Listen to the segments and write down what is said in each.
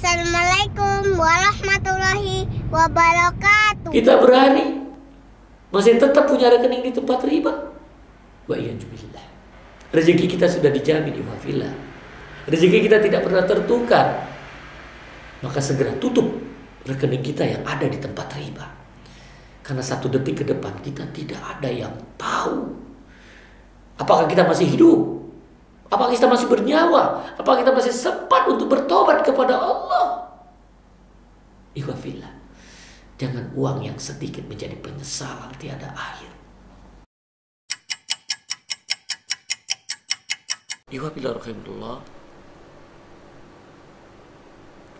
Assalamualaikum warahmatullahi wabarakatuh. Kita berani masih tetap punya rekening di tempat riba. Wa iyyazubillah. Rezeki kita sudah dijamin ihwafillah. Rezeki kita tidak pernah tertukar. Maka segera tutup rekening kita yang ada di tempat riba. Karena 1 detik ke depan kita tidak ada yang tahu. Apakah kita masih hidup? Apakah kita masih bernyawa? Apakah kita masih sempat untuk bertobat kepada Allah? Ihwafillah. Jangan uang yang sedikit menjadi penyesalan tiada akhir. Ihwafillah rahimahullah.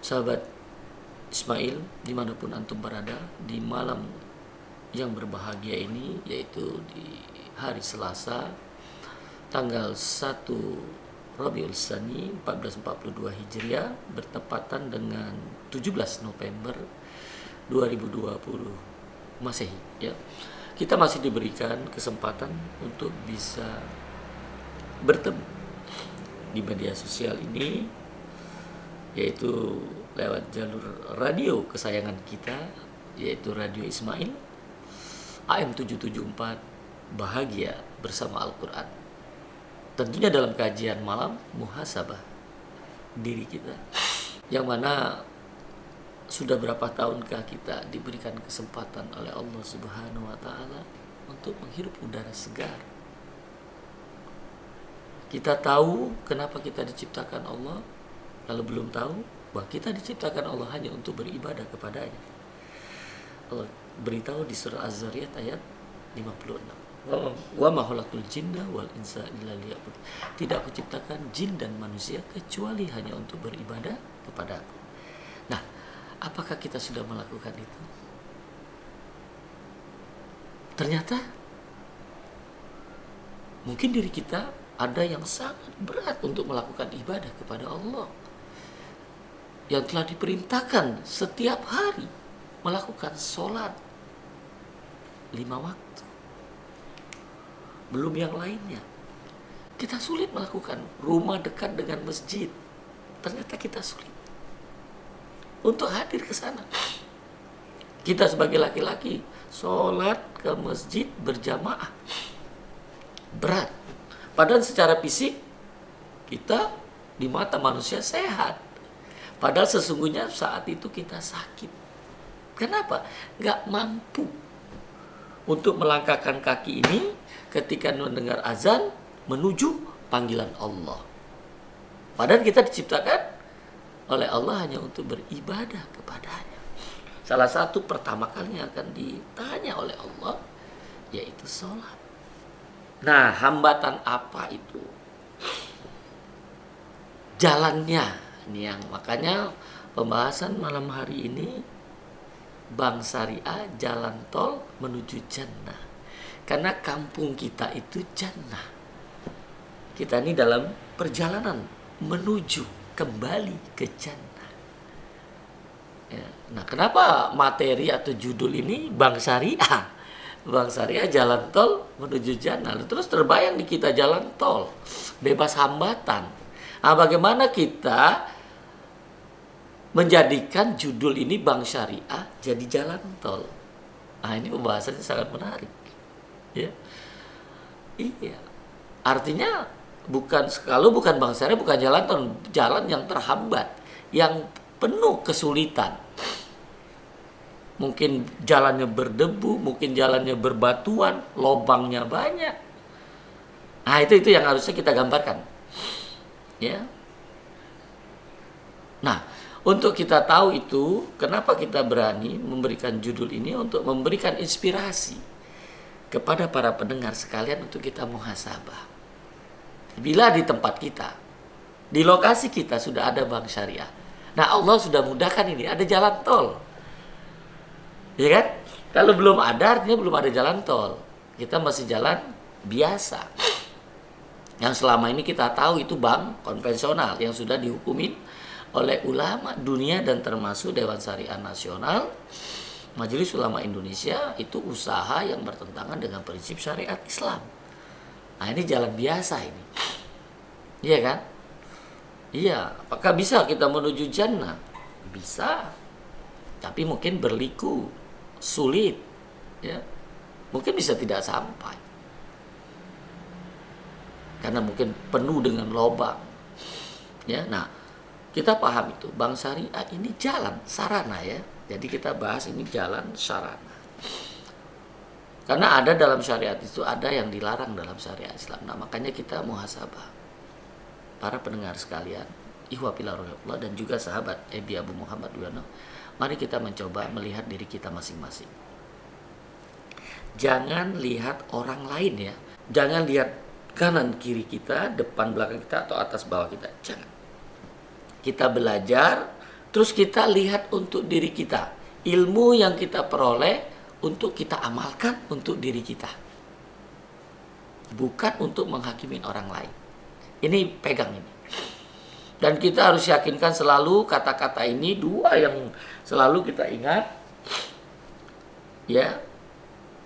Sahabat Ismail, dimanapun antum berada, di malam yang berbahagia ini, yaitu di hari Selasa, tanggal 1 Rabiul Tsani 1442 Hijriah, bertepatan dengan 17 November 2020 Masehi, ya. Kita masih diberikan kesempatan untuk bisa bertemu di media sosial ini, yaitu lewat jalur radio kesayangan kita, yaitu Radio Ismail AM 774, bahagia bersama Al-Quran. Tentunya dalam kajian malam muhasabah diri kita, yang mana sudah berapa tahukah kita diberikan kesempatan oleh Allah Subhanahu wa Ta'ala untuk menghirup udara segar. Kita tahu kenapa kita diciptakan Allah, lalu belum tahu bahwa kita diciptakan Allah hanya untuk beribadah kepadanya. Allah beritahu di surah Az-Zariyat ayat 56. Wa ma khalaqtul jinna wal insa illa liya'budun. Tidak kuciptakan jin dan manusia kecuali hanya untuk beribadah kepada Aku. Nah, apakah kita sudah melakukan itu? Ternyata mungkin diri kita ada yang sangat berat untuk melakukan ibadah kepada Allah, yang telah diperintahkan setiap hari melakukan sholat 5 waktu. Belum yang lainnya. Kita sulit melakukan rumah dekat dengan masjid. Ternyata kita sulit untuk hadir ke sana. Kita sebagai laki-laki sholat ke masjid berjamaah berat. Padahal secara fisik kita di mata manusia sehat. Padahal sesungguhnya saat itu kita sakit. Kenapa? Nggak mampu untuk melangkahkan kaki ini ketika mendengar azan menuju panggilan Allah. Padahal kita diciptakan oleh Allah hanya untuk beribadah kepadanya. Salah satu pertama kali yang akan ditanya oleh Allah yaitu sholat. Nah, hambatan apa itu? Jalannya. Ini yang makanya pembahasan malam hari ini, Bank Syariah jalan tol menuju jannah. Karena kampung kita itu jannah. Kita ini dalam perjalanan menuju kembali ke jannah. Ya. Nah, kenapa materi atau judul ini Bank Syariah? Bank Syariah jalan tol menuju jannah. Terus terbayang di kita jalan tol, bebas hambatan. Nah, bagaimana kita menjadikan judul ini Bank Syariah jadi jalan tol? Nah, ini pembahasannya sangat menarik. Ya, iya. Artinya kalau bukan Bank Syariah, bukan jalan tol, jalan yang terhambat, yang penuh kesulitan. Mungkin jalannya berdebu, mungkin jalannya berbatuan, lubangnya banyak. Nah, itu yang harusnya kita gambarkan. Ya. Nah, untuk kita tahu itu, kenapa kita berani memberikan judul ini, untuk memberikan inspirasi kepada para pendengar sekalian untuk kita muhasabah. Bila di tempat kita, di lokasi kita sudah ada Bank Syariah. Nah, Allah sudah mudahkan ini, ada jalan tol. Ya kan? Kalau belum ada, artinya belum ada jalan tol. Kita masih jalan biasa. Yang selama ini kita tahu itu bank konvensional yang sudah dihukumin oleh ulama dunia dan termasuk Dewan Syariah Nasional, Majelis Ulama Indonesia, itu usaha yang bertentangan dengan prinsip syariat Islam. Nah, ini jalan biasa ini. Iya kan? Iya, apakah bisa kita menuju jannah? Bisa, tapi mungkin berliku, sulit, ya. Mungkin bisa tidak sampai. Karena mungkin penuh dengan lobang. Ya, nah, kita paham itu. Bank syariah ini jalan, sarana ya. Jadi kita bahas ini jalan, sarana. Karena ada dalam syariat itu, ada yang dilarang dalam syariat Islam. Nah, makanya kita muhasabah. Para pendengar sekalian, ihwa fillah dan juga sahabat Ebi Abu Muhammad Duyono, mari kita mencoba melihat diri kita masing-masing. Jangan lihat orang lain ya. Jangan lihat kanan kiri kita, depan belakang kita, atau atas bawah kita. Jangan. Kita belajar, terus kita lihat untuk diri kita. Ilmu yang kita peroleh untuk kita amalkan untuk diri kita. Bukan untuk menghakimi orang lain. Ini pegang ini. Dan kita harus yakinkan selalu kata-kata ini, dua yang selalu kita ingat. Ya,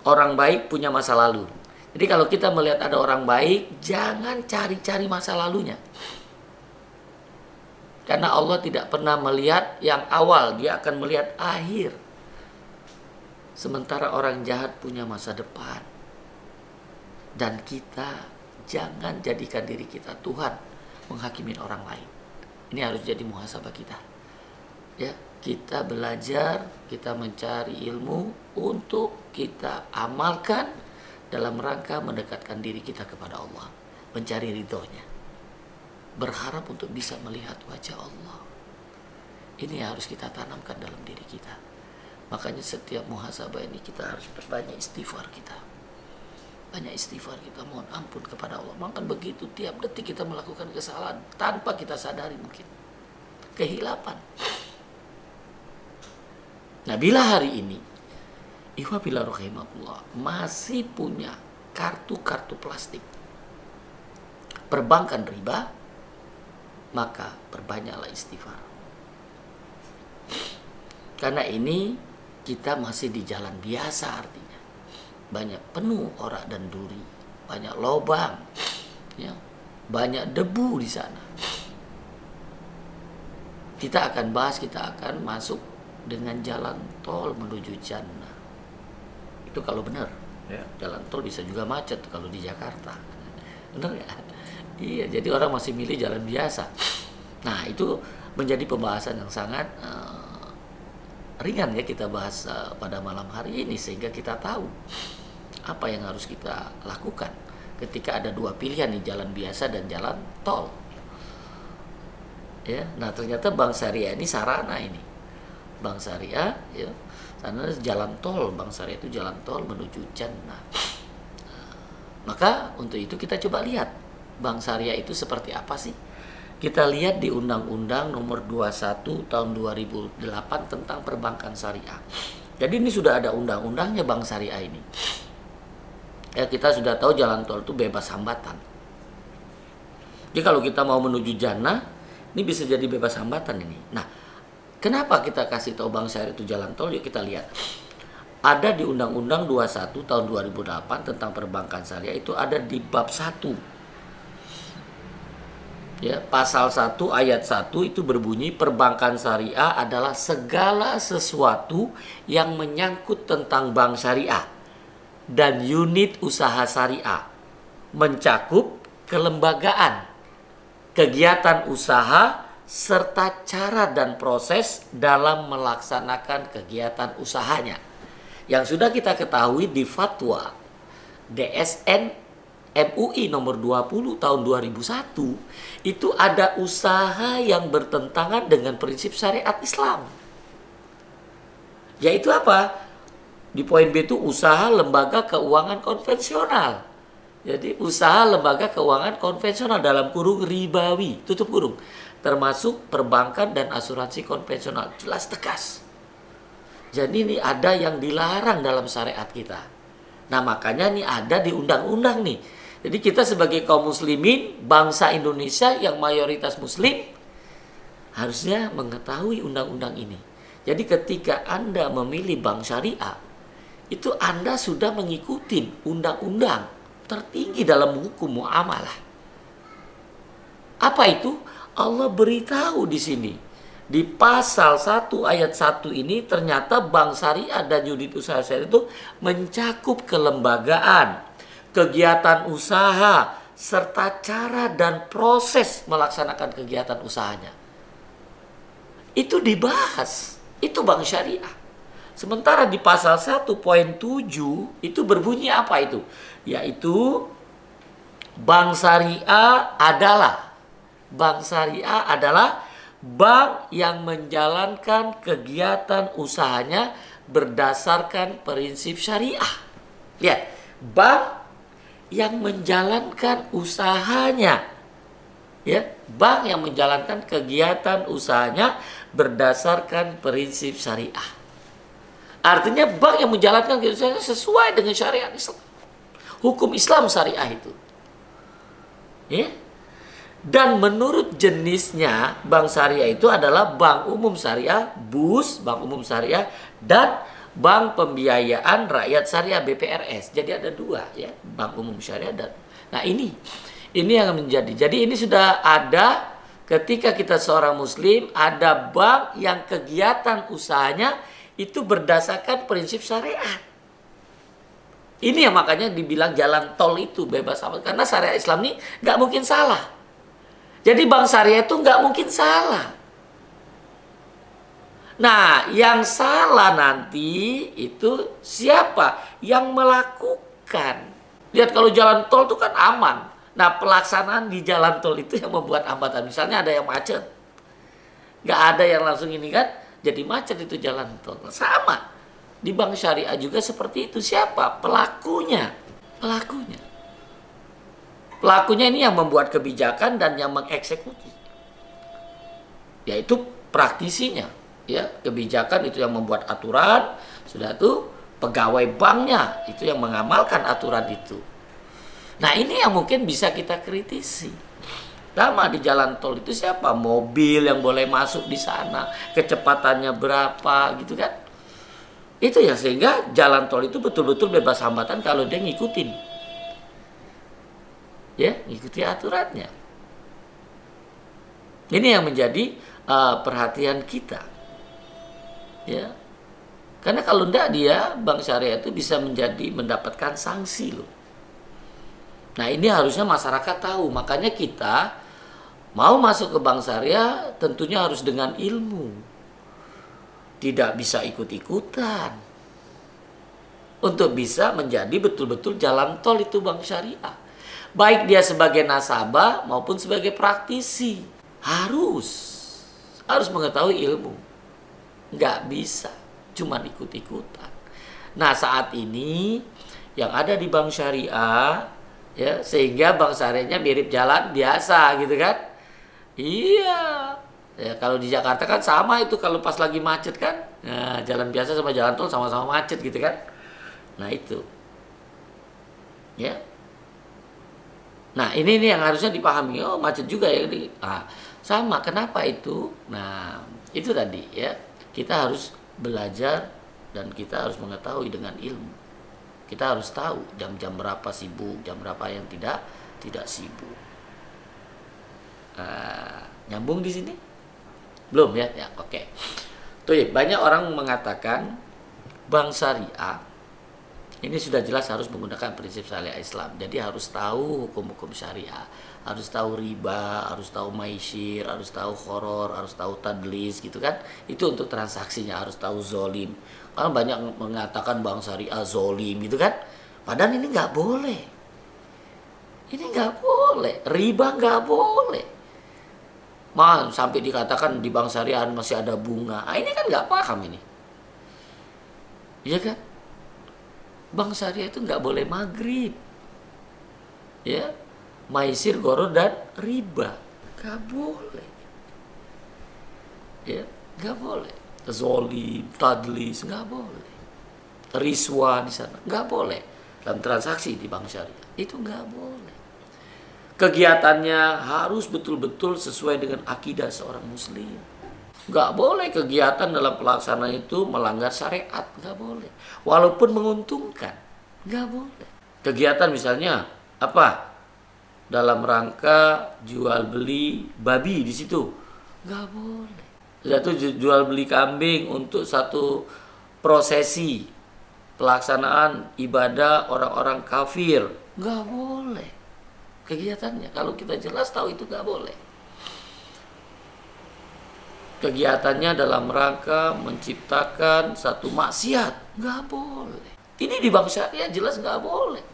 orang baik punya masa lalu. Jadi kalau kita melihat ada orang baik, jangan cari-cari masa lalunya. Karena Allah tidak pernah melihat yang awal, dia akan melihat akhir. Sementara orang jahat punya masa depan. Dan kita jangan jadikan diri kita Tuhan menghakimi orang lain. Ini harus jadi muhasabah kita. Ya, kita belajar, kita mencari ilmu untuk kita amalkan dalam rangka mendekatkan diri kita kepada Allah, mencari ridhonya, berharap untuk bisa melihat wajah Allah. Ini harus kita tanamkan dalam diri kita. Makanya setiap muhasabah ini kita harus berbanyak istighfar kita. Banyak istighfar kita, mohon ampun kepada Allah. Maka begitu tiap detik kita melakukan kesalahan tanpa kita sadari mungkin. Kehilapan. Nah, bila hari ini ihwa fillah rahimahullah masih punya kartu-kartu plastik, perbankan riba, maka perbanyaklah istighfar. Karena ini kita masih di jalan biasa, artinya banyak penuh orak dan duri, banyak lobang, ya, banyak debu di sana. Kita akan bahas, kita akan masuk dengan jalan tol menuju jannah. Itu kalau benar, ya. Jalan tol bisa juga macet kalau di Jakarta, benar ya? Iya, jadi orang masih milih jalan biasa. Nah, itu menjadi pembahasan yang sangat ringan ya kita bahas pada malam hari ini, sehingga kita tahu apa yang harus kita lakukan ketika ada dua pilihan nih, jalan biasa dan jalan tol. Ya, nah ternyata bank syariah ini sarana ini. Bank syariah ya, karena jalan tol, bank syariah itu jalan tol menuju jannah. Nah, maka untuk itu kita coba lihat bank syariah itu seperti apa sih? Kita lihat di Undang-Undang Nomor 21 Tahun 2008 tentang Perbankan Syariah. Jadi ini sudah ada undang-undangnya bank syariah ini. Ya, kita sudah tahu jalan tol itu bebas hambatan. Jadi kalau kita mau menuju jannah, ini bisa jadi bebas hambatan ini. Nah, kenapa kita kasih tahu bank syariah itu jalan tol? Yuk kita lihat. Ada di Undang-Undang 21 Tahun 2008 tentang Perbankan Syariah, itu ada di bab 1. Ya, pasal 1 ayat 1 itu berbunyi, perbankan syariah adalah segala sesuatu yang menyangkut tentang bank syariah dan unit usaha syariah, mencakup kelembagaan, kegiatan usaha, serta cara dan proses dalam melaksanakan kegiatan usahanya. Yang sudah kita ketahui di fatwa DSN MUI nomor 20 tahun 2001, itu ada usaha yang bertentangan dengan prinsip syariat Islam. Yaitu apa? Di poin B itu usaha lembaga keuangan konvensional. Jadi usaha lembaga keuangan konvensional dalam kurung ribawi, tutup kurung, termasuk perbankan dan asuransi konvensional. Jelas tegas. Jadi ini ada yang dilarang dalam syariat kita. Nah, makanya ini ada di undang-undang nih. Jadi kita sebagai kaum muslimin, bangsa Indonesia yang mayoritas muslim, harusnya mengetahui undang-undang ini. Jadi ketika Anda memilih bank syariah, itu Anda sudah mengikuti undang-undang tertinggi dalam hukum muamalah. Apa itu? Allah beritahu di sini. di pasal 1 ayat 1 ini ternyata bank syariah dan unit usaha syariah itu mencakup kelembagaan, kegiatan usaha, serta cara dan proses melaksanakan kegiatan usahanya. Itu dibahas, itu bank syariah. Sementara di pasal 1 poin 7 itu berbunyi apa itu? Yaitu bank syariah adalah bank yang menjalankan kegiatan usahanya berdasarkan prinsip syariah. Lihat, bank yang menjalankan usahanya, ya, bank yang menjalankan kegiatan usahanya berdasarkan prinsip syariah. Artinya bank yang menjalankan kegiatan usahanya sesuai dengan syariat Islam, hukum Islam syariah itu, ya. Dan menurut jenisnya, bank syariah itu adalah bank umum syariah, BUS, bank umum syariah, dan bank pembiayaan rakyat syariah, BPRS. Jadi ada dua, ya, bank umum syariah dan. Nah ini yang menjadi. Jadi ini sudah ada ketika kita seorang muslim, ada bank yang kegiatan usahanya itu berdasarkan prinsip syariat. Ini yang makanya dibilang jalan tol itu bebas hambatan, karena syariat Islam ini nggak mungkin salah. Jadi bank syariah itu nggak mungkin salah. Nah, yang salah nanti itu siapa? Yang melakukan. Lihat, kalau jalan tol itu kan aman. Nah, pelaksanaan di jalan tol itu yang membuat hambatan. Misalnya ada yang macet, nggak ada yang langsung ini kan, jadi macet itu jalan tol. Sama, di bank syariah juga seperti itu. Siapa? Pelakunya. Pelakunya ini yang membuat kebijakan dan yang mengeksekusi, yaitu praktisinya, ya. Kebijakan itu yang membuat aturan, sudah tuh pegawai banknya itu yang mengamalkan aturan itu. Nah ini yang mungkin bisa kita kritisi. Sama di jalan tol itu siapa? Mobil yang boleh masuk di sana, kecepatannya berapa gitu kan? Itu ya, sehingga jalan tol itu betul-betul bebas hambatan kalau dia ngikutin. Ya, ikuti aturannya. Ini yang menjadi perhatian kita. Ya. Karena kalau enggak, dia bank syariah itu bisa mendapatkan sanksi loh. Nah, ini harusnya masyarakat tahu. Makanya kita mau masuk ke bank syariah tentunya harus dengan ilmu. Tidak bisa ikut-ikutan. Untuk bisa menjadi betul-betul jalan tol itu bank syariah. Baik dia sebagai nasabah maupun sebagai praktisi, harus mengetahui ilmu. Nggak bisa cuma ikut-ikutan. Nah saat ini yang ada di bank syariah, ya, sehingga bank syariahnya mirip jalan biasa gitu kan? Iya. Ya, kalau di Jakarta kan sama itu, kalau pas lagi macet kan, nah, jalan biasa sama jalan tol sama-sama macet gitu kan? Nah itu, ya. Nah ini yang harusnya dipahami. Oh macet juga ya. Nah, sama, kenapa itu? Nah itu tadi ya, kita harus belajar dan kita harus mengetahui dengan ilmu. Kita harus tahu jam-jam berapa sibuk, jam berapa yang tidak sibuk. Nyambung di sini? Belum ya? Ya oke. Tuh ya, banyak orang mengatakan bank syariah ini sudah jelas harus menggunakan prinsip syariah Islam. Jadi harus tahu hukum-hukum syariah. Harus tahu riba, harus tahu maisir, harus tahu khoror, harus tahu tadlis gitu kan. Itu untuk transaksinya, harus tahu zolim. Karena banyak mengatakan bank syariah zolim gitu kan. Padahal ini nggak boleh. Ini nggak boleh. Riba nggak boleh. Sampai dikatakan di bank syariah masih ada bunga. Nah, ini kan nggak paham ini. Iya kan? Bank syariah itu nggak boleh maghrib, ya, maisir, goro dan riba, nggak boleh, ya, nggak boleh. Zolim, tadlis, nggak boleh. Riswa di sana, nggak boleh. Dalam transaksi di bank syariah itu nggak boleh. Kegiatannya harus betul-betul sesuai dengan akidah seorang muslim. Nggak boleh kegiatan dalam pelaksanaan itu melanggar syariat, nggak boleh. Walaupun menguntungkan, nggak boleh. Kegiatan misalnya apa? Dalam rangka jual beli babi di situ, nggak boleh. Sudah itu jual beli kambing untuk satu prosesi pelaksanaan ibadah orang-orang kafir. Nggak boleh kegiatannya. Kalau kita jelas tahu itu nggak boleh. Kegiatannya dalam rangka menciptakan satu maksiat. Nggak boleh. Ini di bank syariah jelas nggak boleh.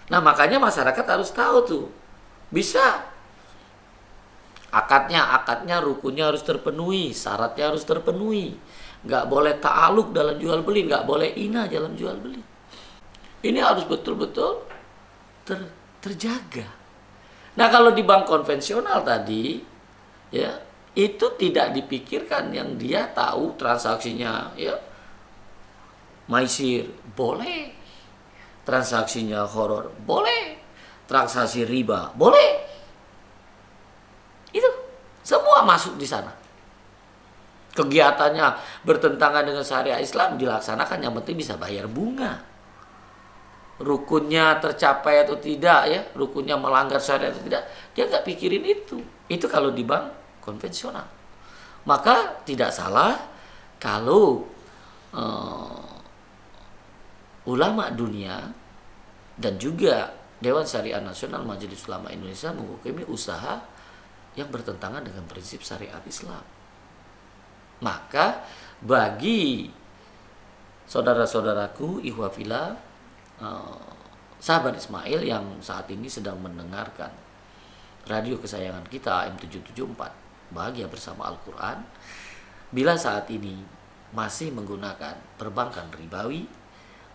Nah makanya masyarakat harus tahu tuh. Bisa. Akadnya rukunnya harus terpenuhi. Syaratnya harus terpenuhi. Nggak boleh ta'aluk dalam jual beli. Nggak boleh inah dalam jual beli. Ini harus betul-betul terjaga. Nah kalau di bank konvensional tadi, ya itu tidak dipikirkan yang dia tahu transaksinya, ya maisir boleh, transaksinya horor boleh, transaksi riba boleh, itu semua masuk di sana. Kegiatannya bertentangan dengan syariat Islam dilaksanakan, yang penting bisa bayar bunga. Rukunnya tercapai atau tidak, ya rukunnya melanggar syariat atau tidak, dia nggak pikirin itu. Itu kalau di bank konvensional. Maka tidak salah kalau ulama dunia dan juga Dewan Syariah Nasional Majelis Ulama Indonesia menghukumi usaha yang bertentangan dengan prinsip syariat Islam. Maka bagi saudara-saudaraku ihwafillah, sahabat Ismail yang saat ini sedang mendengarkan radio kesayangan kita AM774 Bahagia Bersama Al-Quran, bila saat ini masih menggunakan perbankan ribawi,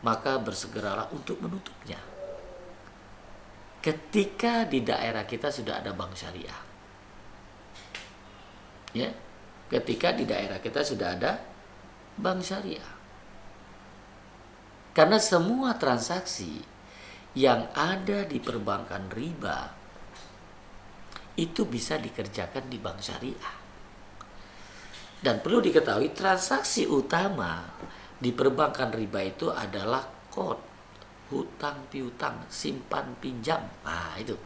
maka bersegeralah untuk menutupnya. Ketika di daerah kita sudah ada bank syariah, ya, ketika di daerah kita sudah ada bank syariah, karena semua transaksi yang ada di perbankan riba itu bisa dikerjakan di bank syariah. Dan perlu diketahui transaksi utama di perbankan riba itu adalah kod, hutang piutang, simpan pinjam. Nah itu.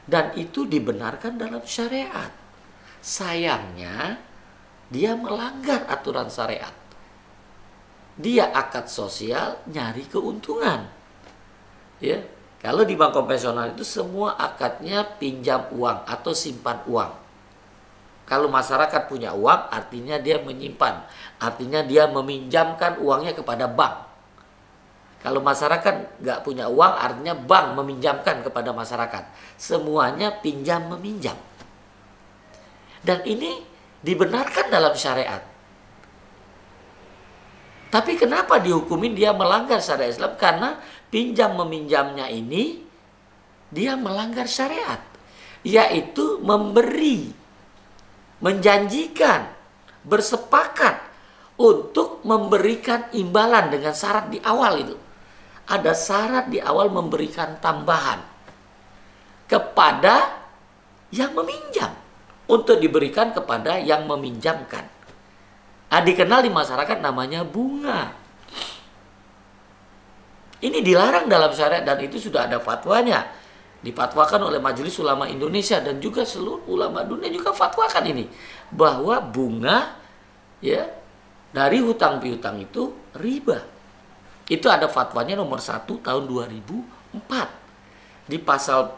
Dan itu dibenarkan dalam syariat. Sayangnya dia melanggar aturan syariat. Dia akad sosial nyari keuntungan. Ya, kalau di bank konvensional itu semua akadnya pinjam uang atau simpan uang. Kalau masyarakat punya uang, artinya dia menyimpan, artinya dia meminjamkan uangnya kepada bank. Kalau masyarakat nggak punya uang, artinya bank meminjamkan kepada masyarakat. Semuanya pinjam meminjam. Dan ini dibenarkan dalam syariat. Tapi kenapa dihukumin dia melanggar syariat Islam? Karena pinjam meminjamnya ini dia melanggar syariat, yaitu memberi, menjanjikan, bersepakat untuk memberikan imbalan dengan syarat di awal itu. Ada syarat di awal memberikan tambahan kepada yang meminjam untuk diberikan kepada yang meminjamkan. Dikenal di masyarakat namanya bunga. Ini dilarang dalam syariat dan itu sudah ada fatwanya. Difatwakan oleh Majelis Ulama Indonesia dan juga seluruh ulama dunia juga fatwakan ini. Bahwa bunga, ya, dari hutang piutang itu riba. Itu ada fatwanya nomor 1 tahun 2004. Di pasal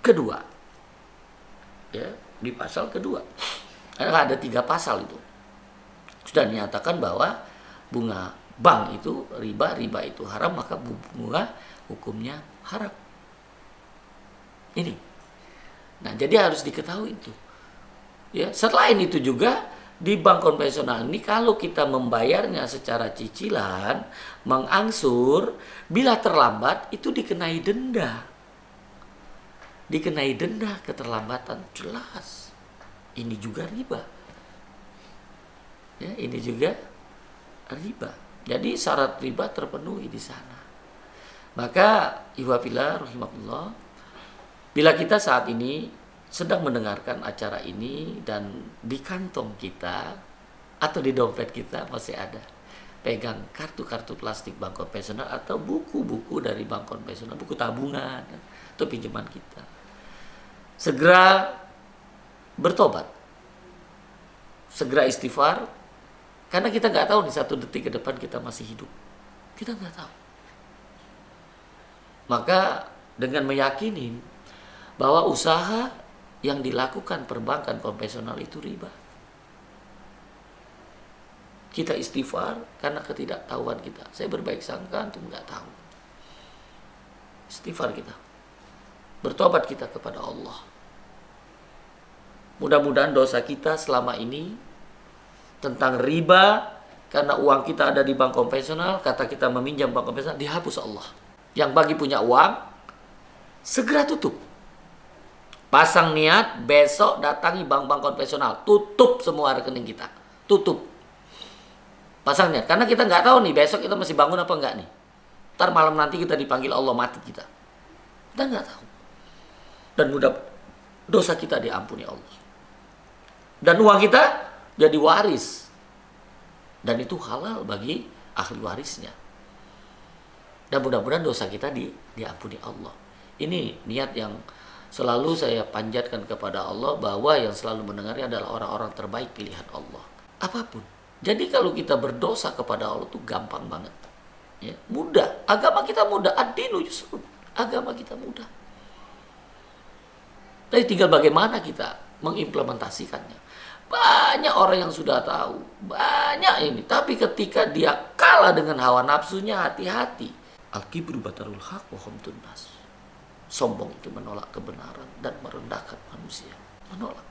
kedua. Ya, di pasal kedua. Ada 3 pasal itu. Sudah dinyatakan bahwa bunga bank itu riba itu haram, maka bunga hukumnya haram. Ini. Nah, jadi harus diketahui itu. Ya, selain itu juga di bank konvensional ini kalau kita membayarnya secara cicilan, mengangsur, bila terlambat itu dikenai denda. Dikenai denda keterlambatan, jelas. Ini juga riba. Ya, ini juga riba. Jadi syarat riba terpenuhi di sana. Maka ihwafillah rahimakumullah, bila kita saat ini sedang mendengarkan acara ini dan di kantong kita atau di dompet kita masih ada pegang kartu-kartu plastik bank konvensional atau buku-buku dari bank konvensional, buku tabungan atau pinjaman kita, segera bertobat. segera istighfar, karena kita nggak tahu nih 1 detik ke depan kita masih hidup. Kita nggak tahu. Maka dengan meyakini bahwa usaha yang dilakukan perbankan konvensional itu riba, kita istighfar karena ketidaktahuan kita. Saya berbaik sangka untuk nggak tahu. Istighfar kita, bertobat kita kepada Allah. Mudah-mudahan dosa kita selama ini tentang riba, karena uang kita ada di bank konvensional, kata kita meminjam bank konvensional, dihapus Allah. Yang bagi punya uang, segera tutup. Pasang niat, besok datangi bank-bank konvensional, tutup semua rekening kita. Tutup. Pasang niat, karena kita nggak tahu nih, besok kita masih bangun apa enggak nih. Ntar malam nanti kita dipanggil Allah, mati kita. Kita nggak tahu. Dan mudah dosa kita diampuni Allah. Dan uang kita jadi waris. Dan itu halal bagi ahli warisnya. Dan mudah-mudahan dosa kita diampuni Allah. Ini niat yang selalu saya panjatkan kepada Allah, bahwa yang selalu mendengarnya adalah orang-orang terbaik pilihan Allah. Apapun. Jadi kalau kita berdosa kepada Allah itu gampang banget. Ya, mudah. Agama kita mudah. Ad-dinu yusrun. Agama kita mudah. Tapi tinggal bagaimana kita mengimplementasikannya. Banyak orang yang sudah tahu, banyak ini, tapi ketika dia kalah dengan hawa nafsunya, hati-hati. Al-kibru batarul haq wa ghamtun nas. Sombong itu menolak kebenaran dan merendahkan manusia. Menolak.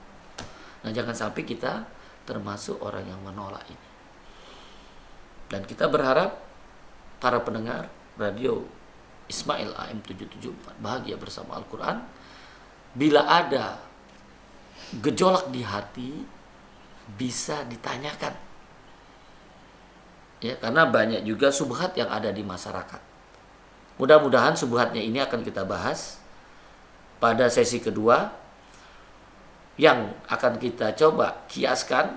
Nah, jangan sampai kita termasuk orang yang menolak ini. Dan kita berharap para pendengar radio Ismail AM 774 Bahagia Bersama Al-Quran, bila ada gejolak di hati, bisa ditanyakan. Ya, karena banyak juga subhat yang ada di masyarakat. Mudah-mudahan subhatnya ini akan kita bahas pada sesi kedua, yang akan kita coba kiaskan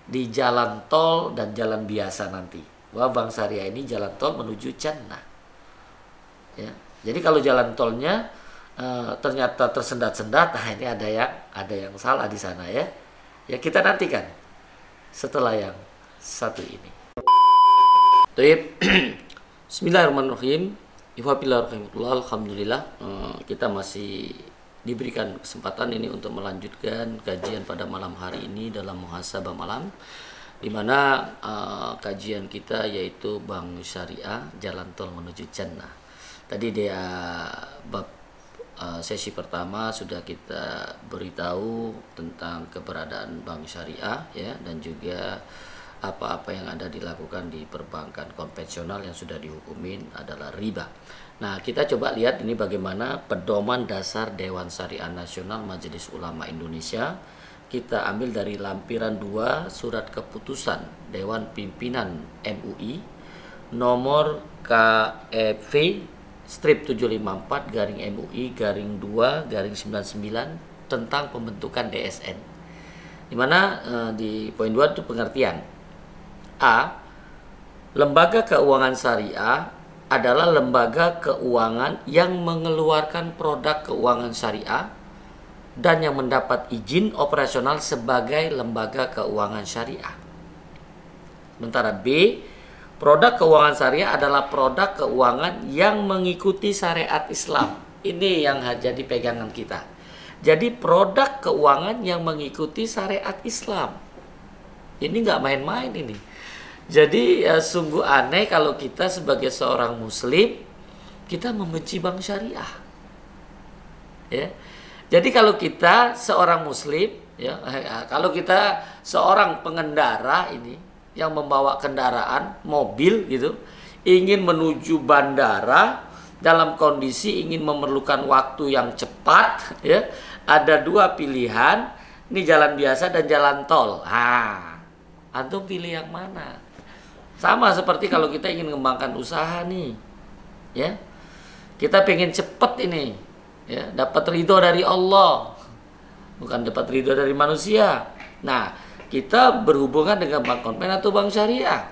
di jalan tol dan jalan biasa nanti. Wah, Bank Syariah ini jalan tol menuju Jannah. Ya, jadi kalau jalan tolnya ternyata tersendat-sendat, nah ini ada yang salah di sana ya. Ya, kita nantikan setelah yang satu ini. Baik. Bismillahirrahmanirrahim. Alhamdulillah, kita masih diberikan kesempatan ini untuk melanjutkan kajian pada malam hari ini dalam muhasabah malam, di mana kajian kita yaitu Bank Syariah Jalan Tol Menuju Jannah. Tadi dia bab sesi pertama sudah kita beritahu tentang keberadaan Bank Syariah ya, dan juga apa-apa yang ada dilakukan di perbankan konvensional yang sudah dihukumin adalah riba. Nah, kita coba lihat ini bagaimana pedoman dasar Dewan Syariah Nasional Majelis Ulama Indonesia. Kita ambil dari lampiran 2 surat keputusan Dewan Pimpinan MUI nomor KEV strip 754/MUI/2/99 tentang pembentukan DSN. Di mana di poin 2 itu pengertian. A. Lembaga keuangan syariah adalah lembaga keuangan yang mengeluarkan produk keuangan syariah dan yang mendapat izin operasional sebagai lembaga keuangan syariah. Sementara B. Produk keuangan syariah adalah produk keuangan yang mengikuti syariat Islam. Ini yang jadi pegangan kita. Jadi produk keuangan yang mengikuti syariat Islam. Ini nggak main-main ini. Jadi sungguh aneh kalau kita sebagai seorang muslim, kita membenci bank syariah. Ya. Jadi kalau kita seorang muslim, ya, kalau kita seorang pengendara ini, yang membawa kendaraan, mobil gitu, ingin menuju bandara dalam kondisi ingin memerlukan waktu yang cepat, ya, ada 2 pilihan, ini jalan biasa dan jalan tol. Antum pilih yang mana? Sama seperti kalau kita ingin mengembangkan usaha nih, ya, kita pengen cepet ini, ya, dapat ridho dari Allah, bukan dapat ridho dari manusia. Nah, kita berhubungan dengan bank konven atau bank syariah.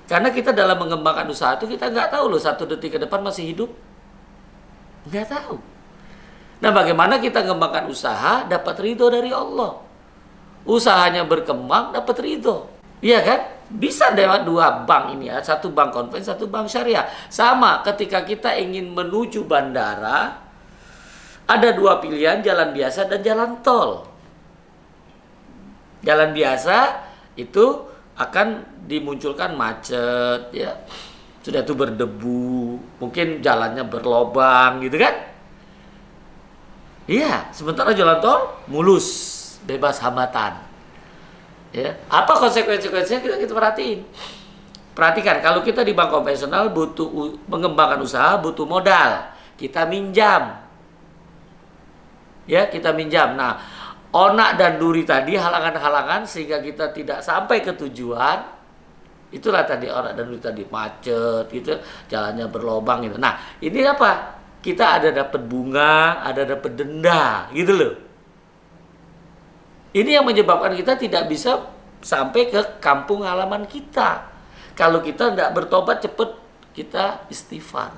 Karena kita dalam mengembangkan usaha itu kita nggak tahu loh 1 detik ke depan masih hidup, nggak tahu. Nah, bagaimana kita mengembangkan usaha dapat ridho dari Allah? usahanya berkembang, dapat ridho. Iya kan? Bisa lewat dua bank ini ya, satu bank konvensi, satu bank syariah. Sama ketika kita ingin menuju bandara, ada dua pilihan, jalan biasa dan jalan tol. Jalan biasa itu akan dimunculkan macet, ya. Sudah itu berdebu, mungkin jalannya berlobang gitu kan? Iya, sementara jalan tol mulus, bebas hambatan. Ya, apa konsekuensinya kita perhatiin. Perhatikan, kalau kita di bank konvensional butuh mengembangkan usaha, butuh modal. Kita minjam. Ya, kita minjam. Nah, onak dan duri tadi halangan-halangan sehingga kita tidak sampai ke tujuan. Itulah tadi onak dan duri tadi, macet gitu, jalannya berlobang gitu. Nah, ini apa? Kita ada dapat bunga, ada dapat denda, gitu loh. Ini yang menyebabkan kita tidak bisa sampai ke kampung halaman kita. Kalau kita tidak bertobat cepat, kita istighfar.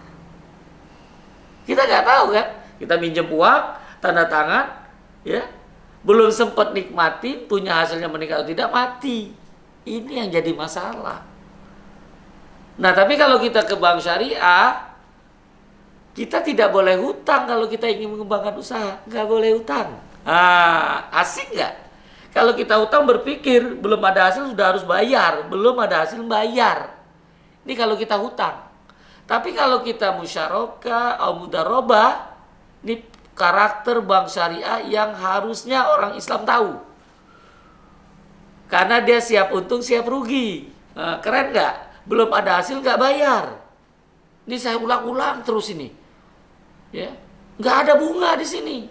Kita nggak tahu kan? Kita minjem uang, tanda tangan, ya, belum sempat nikmatin, punya hasilnya meningkat atau tidak, mati. Ini yang jadi masalah. Nah, tapi kalau kita ke bank syariah, kita tidak boleh hutang kalau kita ingin mengembangkan usaha. Nggak boleh hutang. Asik nggak? Kalau kita hutang berpikir, belum ada hasil sudah harus bayar. Belum ada hasil bayar. Ini kalau kita hutang. Tapi kalau kita musyarakah atau mudarobah, ini karakter bank syariah yang harusnya orang Islam tahu. Karena dia siap untung, siap rugi. Keren nggak? Belum ada hasil, nggak bayar. Ini saya ulang-ulang terus ini. Ya, nggak ada bunga di sini.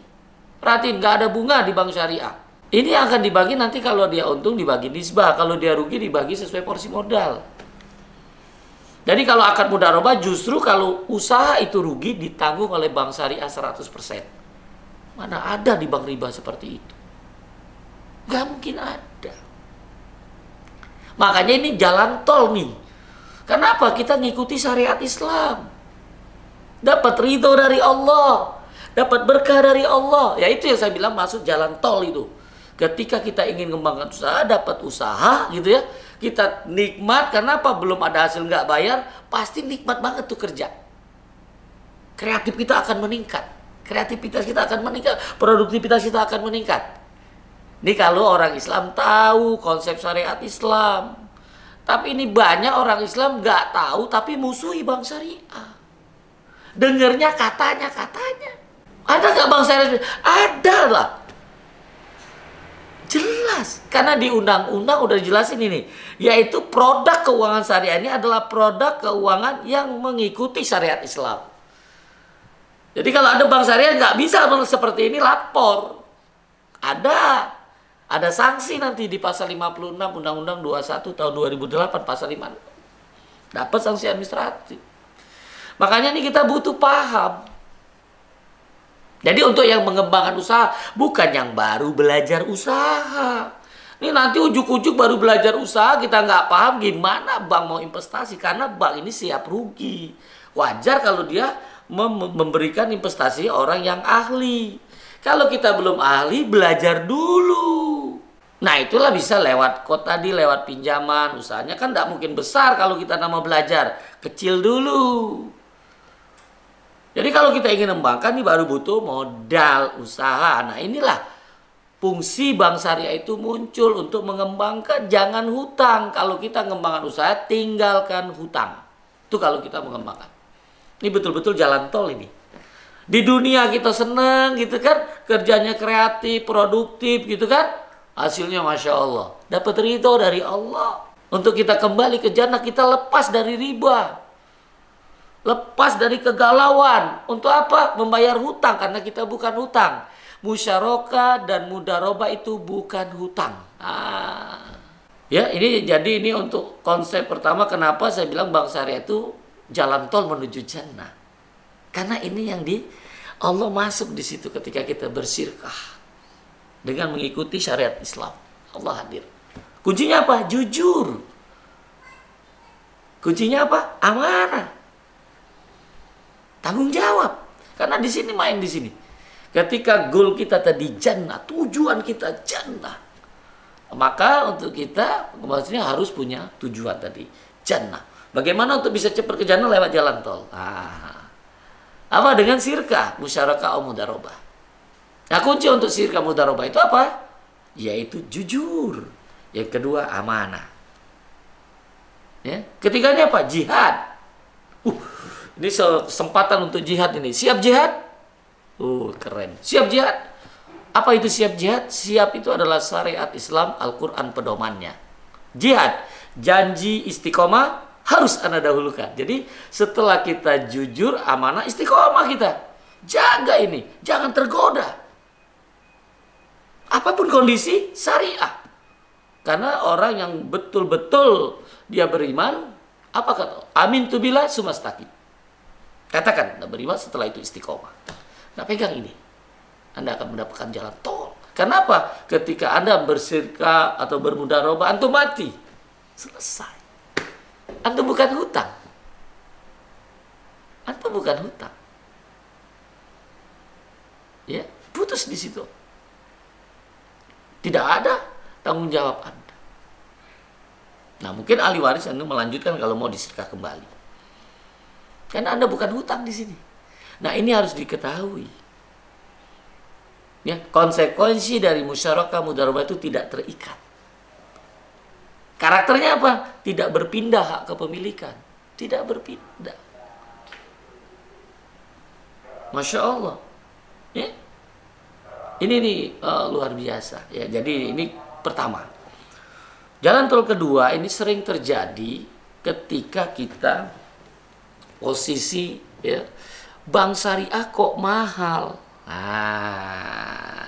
Perhatiin, nggak ada bunga di bank syariah. Ini akan dibagi nanti kalau dia untung dibagi nisbah. Kalau dia rugi dibagi sesuai porsi modal. Jadi kalau akad mudarobah justru kalau usaha itu rugi ditanggung oleh bank syariah 100%. Mana ada di bank riba seperti itu? Nggak mungkin ada. Makanya ini jalan tol nih. Kenapa? Kita ngikuti syariat Islam. Dapat ridho dari Allah. Dapat berkah dari Allah. Ya itu yang saya bilang masuk jalan tol itu. Ketika kita ingin mengembangkan usaha, dapat usaha gitu ya. Kita nikmat, kenapa? Belum ada hasil nggak bayar, pasti nikmat banget tuh kerja. Kreatif kita akan meningkat. Kreativitas kita akan meningkat. Produktivitas kita akan meningkat. Ini kalau orang Islam tahu konsep syariat Islam. Tapi ini banyak orang Islam nggak tahu tapi musuhi bank syariah. Dengernya katanya. Ada nggak bank syariah? Ada lah. Jelas. Karena di undang-undang udah dijelasin ini. Yaitu produk keuangan syariah ini adalah produk keuangan yang mengikuti syariat Islam. Jadi kalau ada bank syariah nggak bisa seperti ini, lapor. Ada sanksi nanti di pasal 56 Undang-Undang 21 tahun 2008 pasal 5. Dapat sanksi administratif. Makanya ini kita butuh paham. Jadi untuk yang mengembangkan usaha, bukan yang baru belajar usaha. Ini nanti ujuk-ujuk baru belajar usaha, kita nggak paham gimana bank mau investasi. Karena bank ini siap rugi. Wajar kalau dia memberikan investasi orang yang ahli. Kalau kita belum ahli, belajar dulu. Nah itulah bisa lewat tadi, lewat pinjaman, usahanya kan tidak mungkin besar kalau kita mau belajar. Kecil dulu. Jadi kalau kita ingin mengembangkan, ini baru butuh modal usaha. Nah inilah fungsi bank syariah itu muncul untuk mengembangkan, jangan hutang. Kalau kita mengembangkan usaha, tinggalkan hutang. Itu kalau kita mengembangkan. Ini betul-betul jalan tol ini. Di dunia kita senang gitu kan, kerjanya kreatif, produktif gitu kan, hasilnya Masya Allah. Dapat ridho dari Allah. Untuk kita kembali ke jannah, kita lepas dari riba. Lepas dari kegalauan. Untuk apa? Membayar hutang, karena kita bukan hutang. Musyarakah dan mudarobah itu bukan hutang. Ya, ini untuk konsep pertama kenapa saya bilang bank syariah itu jalan tol menuju jannah. Karena ini yang Allah masuk di situ ketika kita bersyirkah dengan mengikuti syariat Islam. Allah hadir. Kuncinya apa? Jujur. Kuncinya apa? Amanah. Tanggung jawab. Karena di sini main di sini. Ketika goal kita tadi jannah, tujuan kita jannah. Maka untuk kita maksudnya harus punya tujuan tadi, jannah. Bagaimana untuk bisa cepat ke jannah? Lewat jalan tol. Apa dengan sirkah, musyarakah, mudarobah. Nah, kunci untuk sirkah mudarobah itu apa? Yaitu jujur. Yang kedua, amanah. Ya. Ketiganya apa? Jihad. Ini kesempatan untuk jihad ini. Siap jihad? Keren. Siap jihad. Apa itu siap jihad? Siap itu adalah syariat Islam, Al-Quran pedomannya. Jihad, janji istiqomah harus Anda dahulukan. Jadi setelah kita jujur, amanah, istiqomah kita. Jaga ini, jangan tergoda. Apapun kondisi, syariah. Karena orang yang betul-betul dia beriman, apa kata? Amin tu billah sumastaqim. Katakan, Anda beriman, setelah itu istiqomah. Nah, pegang ini. Anda akan mendapatkan jalan tol. Kenapa? Ketika Anda bersirka atau bermudarobah, antum mati. Selesai. Antum bukan hutang. Antum bukan hutang. Ya, putus di situ. Tidak ada tanggung jawab Anda. Nah, mungkin ahli waris Anda melanjutkan kalau mau diserkah kembali. Karena Anda bukan hutang di sini. Nah, ini harus diketahui. Ya, konsekuensi dari musyarakah mudarobah itu tidak terikat. Karakternya apa? Tidak berpindah hak kepemilikan. Tidak berpindah. Masya Allah. Ya. Ini nih luar biasa. Ya, jadi ini pertama. Jalan tol kedua ini sering terjadi ketika kita posisi ya, bank syariah kok mahal.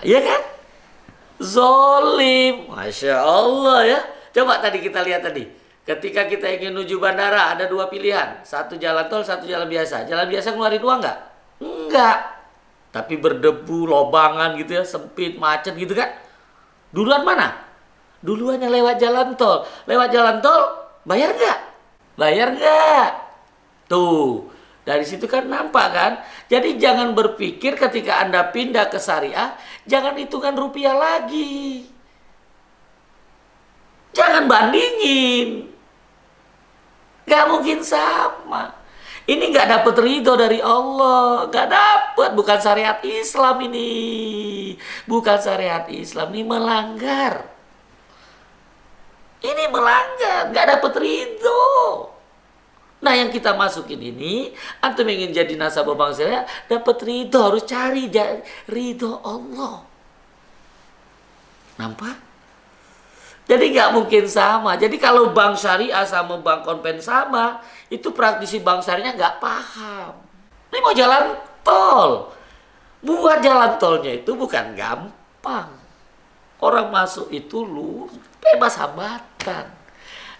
Iya kan? Zolim. Masya Allah ya. Coba tadi kita lihat tadi. Ketika kita ingin menuju bandara ada dua pilihan. Satu jalan tol, satu jalan biasa. Jalan biasa ngeluarin uang nggak? Enggak. Tapi berdebu, lobangan gitu ya, sempit, macet gitu kan. Duluan mana? Duluannya lewat jalan tol. Lewat jalan tol, bayar nggak? Bayar nggak? Tuh. Dari situ kan nampak kan. Jadi jangan berpikir ketika Anda pindah ke syariah, jangan hitungan rupiah lagi. Jangan bandingin. Gak mungkin sama. Ini gak dapat ridho dari Allah. Gak dapat. Bukan syariat Islam ini. Bukan syariat Islam. Ini melanggar. Ini melanggar. Gak dapat ridho. Nah, yang kita masukin ini, antum ingin jadi nasabah bank syariah, dapat ridho, harus cari ridho Allah. Nampak? Jadi nggak mungkin sama. Jadi kalau bank syariah sama bank konven sama, itu praktisi bank syariahnya nggak paham. Ini mau jalan tol. Buat jalan tolnya itu bukan gampang. Orang masuk itu lu bebas hambatan.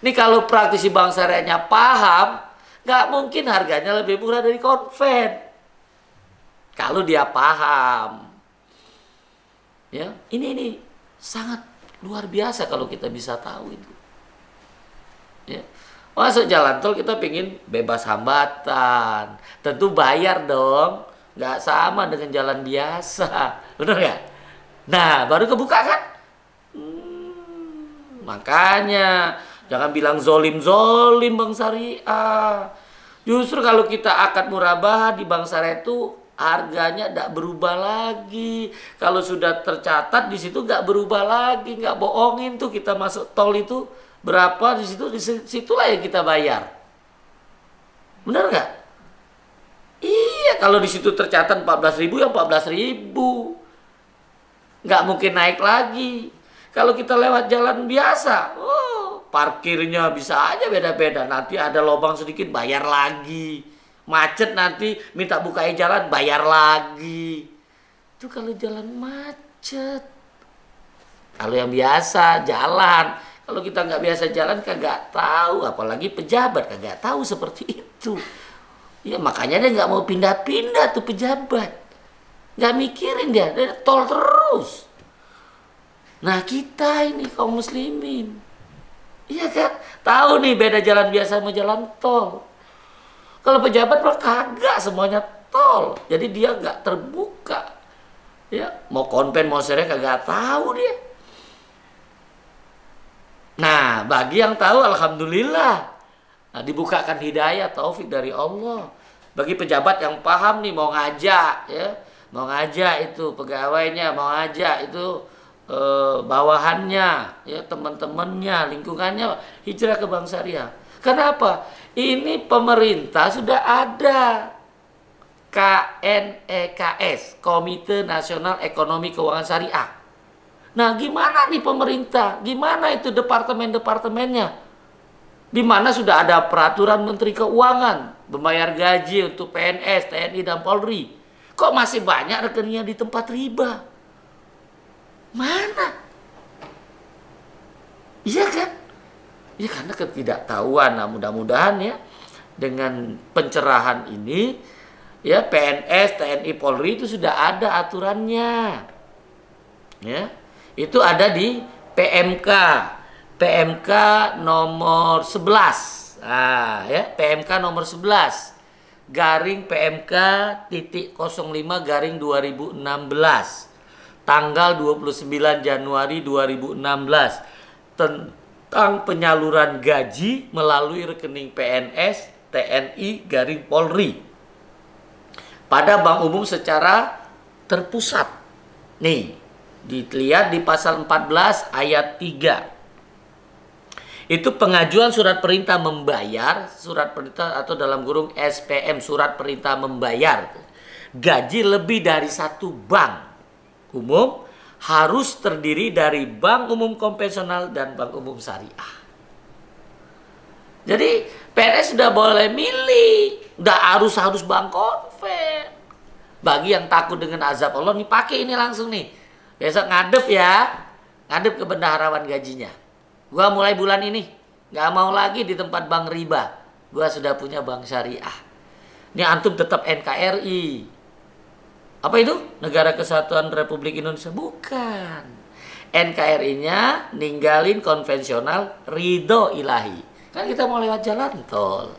Ini kalau praktisi bank syariahnya paham, nggak mungkin harganya lebih murah dari konven. Kalau dia paham. Ya, ini sangat luar biasa kalau kita bisa tahu itu. Ya. Masuk jalan tol kita pengen bebas hambatan. Tentu bayar dong. Nggak sama dengan jalan biasa. Benar nggak? Nah, baru kebuka kan? Makanya jangan bilang zolim bank syariah. Justru kalau kita akad murabahah di bank syariah itu harganya tidak berubah lagi. Kalau sudah tercatat di situ nggak berubah lagi, nggak bohongin tuh kita masuk tol itu berapa di situlah yang kita bayar. Benar nggak? Iya, kalau di situ tercatat 14.000 ya 14.000. Nggak mungkin naik lagi. Kalau kita lewat jalan biasa, parkirnya bisa aja beda-beda. Nanti ada lubang sedikit bayar lagi. Macet nanti minta bukain jalan bayar lagi. Itu kalau jalan macet. Kalau yang biasa jalan. Kalau kita nggak biasa jalan kagak tahu. Apalagi pejabat kagak tahu seperti itu. Ya makanya dia nggak mau pindah-pindah tuh pejabat. Nggak mikirin dia tol terus. Nah kita ini kaum muslimin, iya kan? Tahu nih beda jalan biasa sama jalan tol. Kalau pejabat mah kagak, semuanya tol. Jadi dia nggak terbuka. Ya, mau konven mau syariah kagak tahu dia. Nah, bagi yang tahu alhamdulillah. Nah, dibukakan hidayah taufik dari Allah. Bagi pejabat yang paham nih mau ngajak ya, mau ngajak itu pegawainya, mau ngajak itu bawahannya, ya teman-temannya, lingkungannya hijrah ke Bank Syariah. Kenapa? Ini pemerintah sudah ada KNEKS, Komite Nasional Ekonomi Keuangan Syariah. Nah, gimana nih pemerintah? Gimana itu departemen-departemennya? Di mana sudah ada peraturan Menteri Keuangan, membayar gaji untuk PNS, TNI, dan Polri. Kok masih banyak rekeningnya di tempat riba? Mana? Iya kan? Ya karena ketidaktahuan. Nah, mudah-mudahan ya dengan pencerahan ini ya PNS, TNI, Polri itu sudah ada aturannya. Ya. Itu ada di PMK nomor 11. Nah, ya, PMK nomor 11 garing PMK titik 05 garing 2016 tanggal 29 Januari 2016 tentang penyaluran gaji melalui rekening PNS, TNI, garing Polri pada bank umum secara terpusat. Nih, dilihat di pasal 14 ayat 3. Itu pengajuan surat perintah membayar, surat perintah atau dalam kurung SPM, surat perintah membayar gaji lebih dari satu bank umum harus terdiri dari bank umum konvensional dan bank umum syariah. Jadi PNS sudah boleh milih, udah harus bank konven. Bagi yang takut dengan azab Allah nih, pakai ini langsung nih. Besok ngadep ya, ngadep ke bendaharawan gajinya. Gua mulai bulan ini nggak mau lagi di tempat bank riba. Gua sudah punya bank syariah. Ini antum tetap NKRI. Apa itu? Negara Kesatuan Republik Indonesia. Bukan. NKRI-nya ninggalin konvensional, ridho ilahi. Kan kita mau lewat jalan tol.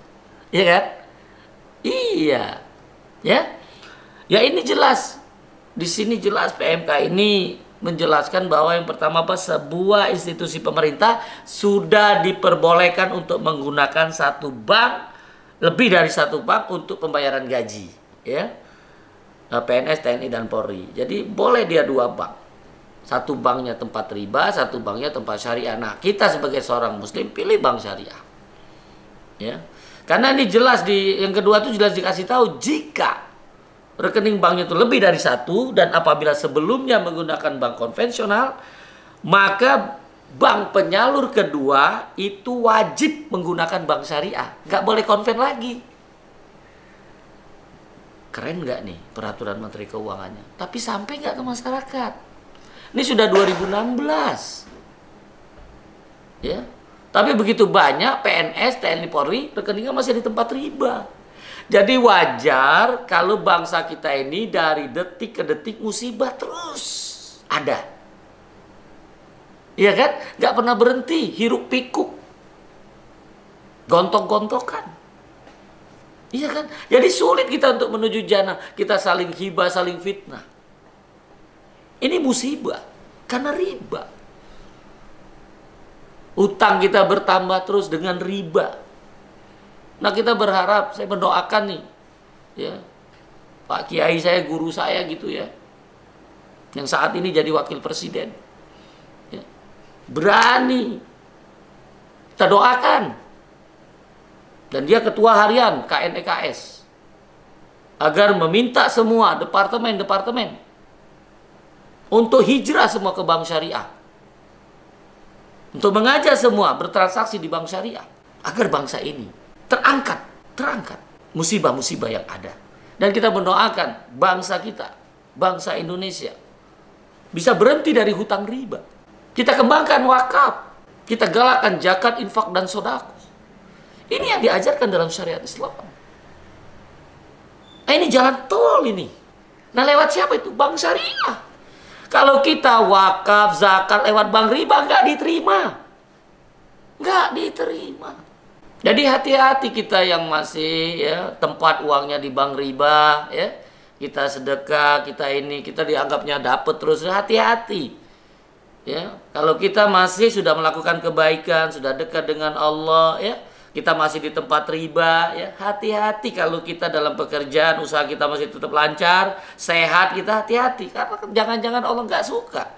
Iya kan? Iya. Ya. Ya ini jelas. Di sini jelas PMK ini menjelaskan bahwa yang pertama apa, sebuah institusi pemerintah sudah diperbolehkan untuk menggunakan satu bank, lebih dari satu bank untuk pembayaran gaji, ya. PNS, TNI, dan Polri. Jadi boleh dia dua bank. Satu banknya tempat riba, satu banknya tempat syariah. Nah, kita sebagai seorang muslim pilih bank syariah. Ya. Karena ini jelas yang kedua itu jelas dikasih tahu jika rekening banknya itu lebih dari satu dan apabila sebelumnya menggunakan bank konvensional, maka bank penyalur kedua itu wajib menggunakan bank syariah, nggak boleh konven lagi. Keren nggak nih peraturan Menteri Keuangannya? Tapi sampai nggak ke masyarakat? Ini sudah 2016, ya. Tapi begitu banyak PNS, TNI, Polri rekeningnya masih di tempat riba. Jadi wajar kalau bangsa kita ini dari detik ke detik musibah terus ada. Iya kan? Gak pernah berhenti, hiruk pikuk. Gontok-gontokan. Iya kan? Jadi sulit kita untuk menuju jannah. Kita saling hibah, saling fitnah. Ini musibah. Karena riba. Utang kita bertambah terus dengan riba. Nah, kita berharap, saya mendoakan nih, ya, Pak Kiai saya, guru saya gitu ya, yang saat ini jadi wakil presiden, ya, berani, kita doakan, dan dia ketua harian KNEKS, agar meminta semua departemen-departemen untuk hijrah semua ke bank syariah, untuk mengajak semua bertransaksi di bank syariah, agar bangsa ini terangkat musibah-musibah yang ada. Dan kita mendoakan bangsa kita, bangsa Indonesia, bisa berhenti dari hutang riba. Kita kembangkan wakaf, kita galakkan zakat, infak, dan sedekah. Ini yang diajarkan dalam syariat Islam. Nah, ini jalan tol ini. Nah, lewat siapa itu? Bank syariah. Kalau kita wakaf, zakat lewat bank riba, nggak diterima. Nggak diterima. Jadi hati-hati kita yang masih ya tempat uangnya di bank riba, ya. Kita sedekah, kita dianggapnya dapat terus, hati-hati. Ya, kalau kita masih sudah melakukan kebaikan, sudah dekat dengan Allah, ya, kita masih di tempat riba, ya, hati-hati kalau kita dalam pekerjaan, usaha kita masih tetap lancar, sehat, kita hati-hati. Karena jangan-jangan Allah nggak suka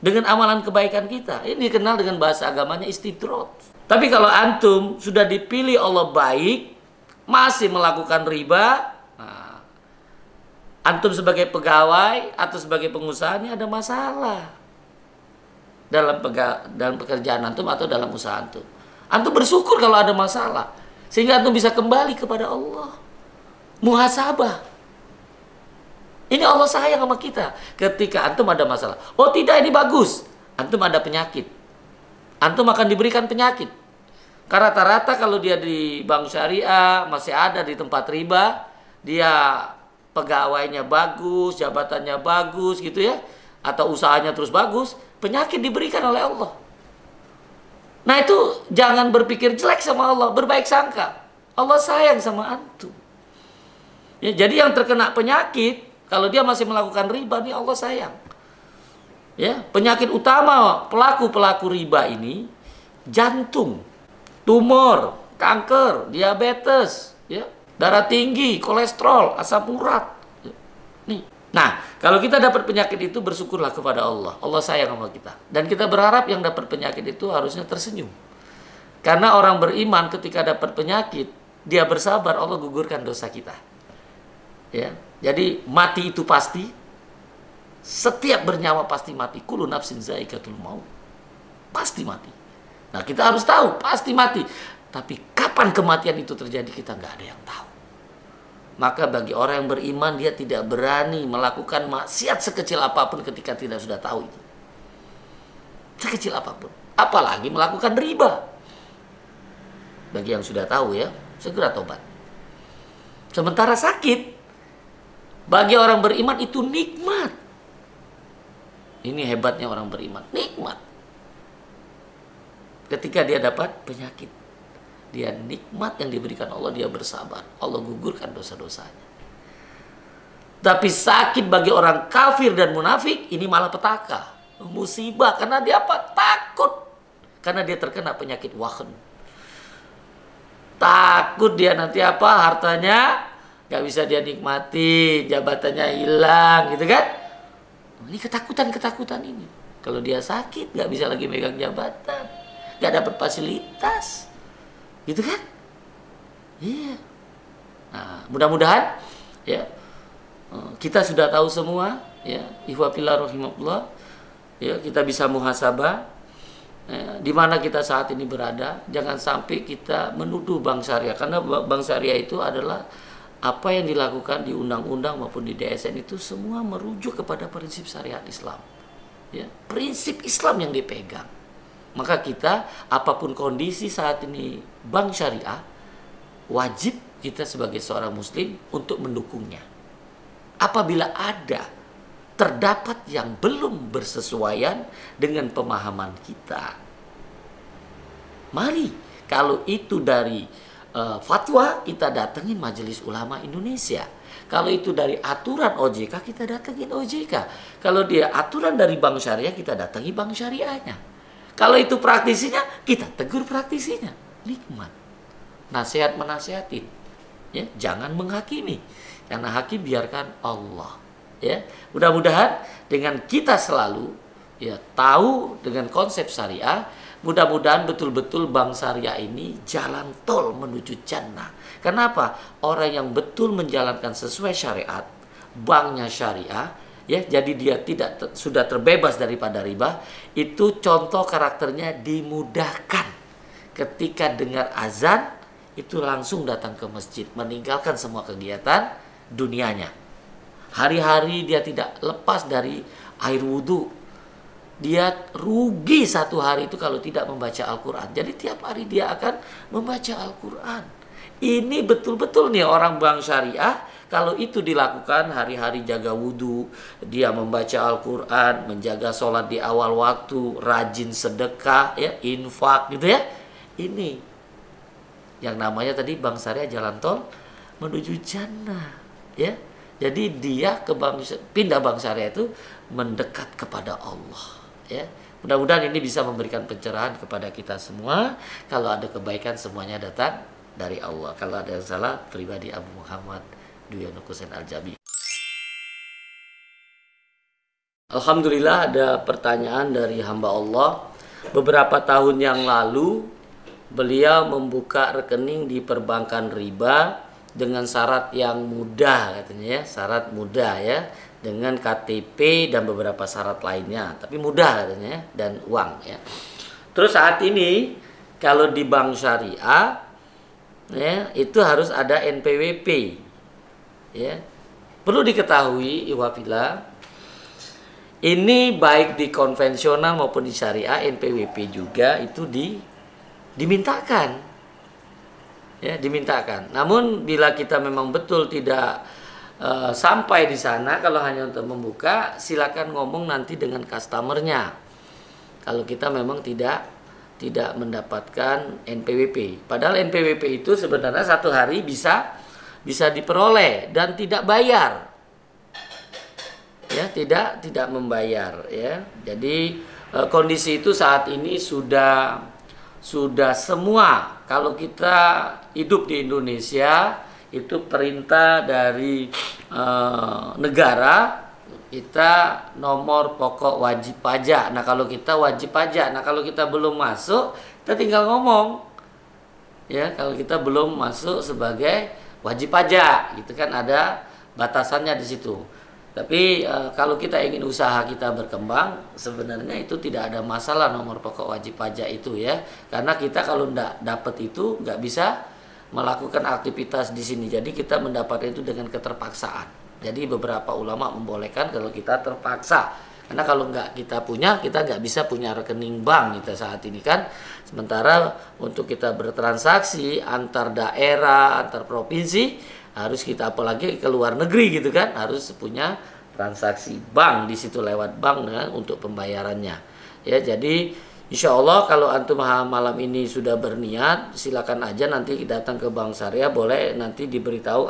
dengan amalan kebaikan kita. Ini dikenal dengan bahasa agamanya istidrot. Tapi kalau antum sudah dipilih Allah baik, masih melakukan riba, nah, antum sebagai pegawai atau sebagai pengusaha ini ada masalah dalam pekerjaan antum atau dalam usaha antum. Antum bersyukur kalau ada masalah, sehingga antum bisa kembali kepada Allah. Muhasabah. Ini Allah sayang sama kita. Ketika antum ada masalah, oh tidak, ini bagus, antum ada penyakit, antum akan diberikan penyakit. Karena rata-rata kalau dia di bank syariah, masih ada di tempat riba, dia pegawainya bagus, jabatannya bagus gitu ya, atau usahanya terus bagus, penyakit diberikan oleh Allah. Nah itu jangan berpikir jelek sama Allah, berbaik sangka. Allah sayang sama antum. Ya, jadi yang terkena penyakit, kalau dia masih melakukan riba, nih Allah sayang. Ya, penyakit utama pelaku-pelaku riba ini, jantung, tumor, kanker, diabetes, ya, darah tinggi, kolesterol, asam urat. Nih. Nah, kalau kita dapat penyakit itu, bersyukurlah kepada Allah. Allah sayang sama kita. Dan kita berharap yang dapat penyakit itu harusnya tersenyum. Karena orang beriman ketika dapat penyakit, dia bersabar, Allah gugurkan dosa kita. Ya. Jadi mati itu pasti. Setiap bernyawa pasti mati. Kullu nafsin za'iqatul maut. Pasti mati. Nah, kita harus tahu, pasti mati. Tapi kapan kematian itu terjadi, kita nggak ada yang tahu. Maka bagi orang yang beriman, dia tidak berani melakukan maksiat sekecil apapun ketika tidak sudah tahu itu. Sekecil apapun. Apalagi melakukan riba. Bagi yang sudah tahu ya, segera tobat. Sementara sakit, bagi orang beriman itu nikmat. Ini hebatnya orang beriman. Nikmat. Ketika dia dapat penyakit, dia nikmat yang diberikan Allah, dia bersabar. Allah gugurkan dosa-dosanya. Tapi sakit bagi orang kafir dan munafik, ini malah petaka. Musibah, karena dia apa? Takut. Karena dia terkena penyakit wahn. Takut dia nanti apa? Hartanya gak bisa dia nikmati, jabatannya hilang, gitu kan? Ini ketakutan-ketakutan ini. Kalau dia sakit, gak bisa lagi megang jabatan, gak dapat fasilitas. Gitu kan? Iya. Nah, mudah-mudahan ya kita sudah tahu semua ya, ikhwa fillah rahimakumullah. Ya, kita bisa muhasabah ya, di mana kita saat ini berada. Jangan sampai kita menuduh bank syariah, karena bank syariah itu adalah apa yang dilakukan di undang-undang maupun di DSN itu semua merujuk kepada prinsip syariat Islam. Ya, prinsip Islam yang dipegang. Maka kita, apapun kondisi saat ini bank syariah, wajib kita sebagai seorang muslim untuk mendukungnya. Apabila terdapat yang belum bersesuaian dengan pemahaman kita, mari, kalau itu dari fatwa, kita datengin Majelis Ulama Indonesia. Kalau itu dari aturan OJK, kita datengin OJK. Kalau dia aturan dari bank syariah, kita datangi bank syariahnya. Kalau itu praktisinya, kita tegur praktisinya. Nikmat. Nasihat menasihatin. Ya, jangan menghakimi. Karena hakim biarkan Allah. Ya, mudah-mudahan dengan kita selalu ya tahu dengan konsep syariah, mudah-mudahan betul-betul bank syariah ini jalan tol menuju jannah. Kenapa? Orang yang betul menjalankan sesuai syariat, banknya syariah, ya, jadi dia sudah terbebas daripada riba. Itu contoh karakternya dimudahkan. Ketika dengar azan, itu langsung datang ke masjid, meninggalkan semua kegiatan dunianya. Hari-hari dia tidak lepas dari air wudhu. Dia rugi satu hari itu kalau tidak membaca Al-Quran. Jadi tiap hari dia akan membaca Al-Quran. Ini betul-betul nih orang bank syariah. Kalau itu dilakukan hari-hari, jaga wudhu, dia membaca Al-Quran, menjaga sholat di awal waktu, rajin sedekah, ya, infak gitu ya. Ini yang namanya tadi bank syariah jalan tol menuju jannah. Ya, jadi dia pindah bank syariah itu mendekat kepada Allah. ya. Mudah-mudahan ini bisa memberikan pencerahan kepada kita semua. Kalau ada kebaikan semuanya datang dari Allah. Kalau ada yang salah, pribadi Abu Muhammad Duyono Kusen Al-Jabi. Alhamdulillah ada pertanyaan dari hamba Allah. Beberapa tahun yang lalu beliau membuka rekening di perbankan riba dengan syarat yang mudah katanya ya, syarat mudah ya, dengan KTP dan beberapa syarat lainnya, tapi mudah katanya ya, dan uang ya. Terus saat ini kalau di bank syariah ya, itu harus ada NPWP ya. Perlu diketahui iwafillah, ini baik di konvensional maupun di syariah, NPWP juga itu dimintakan. Ya, dimintakan. Namun bila kita memang betul tidak sampai di sana, kalau hanya untuk membuka, silakan ngomong nanti dengan customernya. Kalau kita memang tidak mendapatkan NPWP. Padahal NPWP itu sebenarnya satu hari bisa diperoleh dan tidak bayar. Ya, tidak membayar ya. Jadi kondisi itu saat ini sudah semua, kalau kita hidup di Indonesia itu perintah dari negara, kita nomor pokok wajib pajak. Nah kalau kita wajib pajak, nah kalau kita belum masuk, kita tinggal ngomong ya, kalau kita belum masuk sebagai wajib pajak gitu kan, ada batasannya di situ. Tapi kalau kita ingin usaha kita berkembang, sebenarnya itu tidak ada masalah nomor pokok wajib pajak itu ya. Karena kita kalau tidak dapat itu nggak bisa melakukan aktivitas di sini. Jadi kita mendapat itu dengan keterpaksaan. Jadi beberapa ulama membolehkan kalau kita terpaksa. Karena kalau nggak kita punya, kita nggak bisa punya rekening bank kita saat ini kan. Sementara untuk kita bertransaksi antar daerah, antar provinsi, harus kita apalagi ke luar negeri gitu kan, harus punya transaksi bank di situ, lewat bank dengan untuk pembayarannya ya. Jadi insya Allah kalau antum malam ini sudah berniat, silakan aja nanti datang ke bank syariah, boleh nanti diberitahu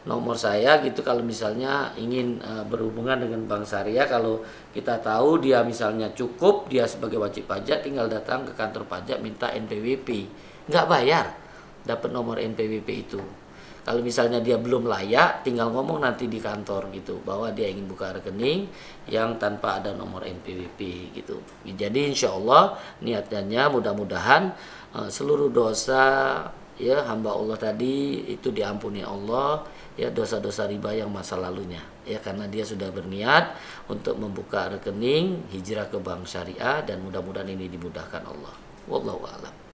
nomor saya gitu, kalau misalnya ingin berhubungan dengan bank syariah. Kalau kita tahu dia misalnya cukup, dia sebagai wajib pajak, tinggal datang ke kantor pajak minta NPWP, nggak bayar, dapat nomor NPWP itu. Kalau misalnya dia belum layak, tinggal ngomong nanti di kantor gitu, bahwa dia ingin buka rekening yang tanpa ada nomor NPWP gitu. Jadi insya Allah niatnya mudah-mudahan seluruh dosa ya hamba Allah tadi itu diampuni Allah ya, dosa-dosa riba yang masa lalunya ya, karena dia sudah berniat untuk membuka rekening hijrah ke bank syariah, dan mudah-mudahan ini dimudahkan Allah. Wallahu a'lam.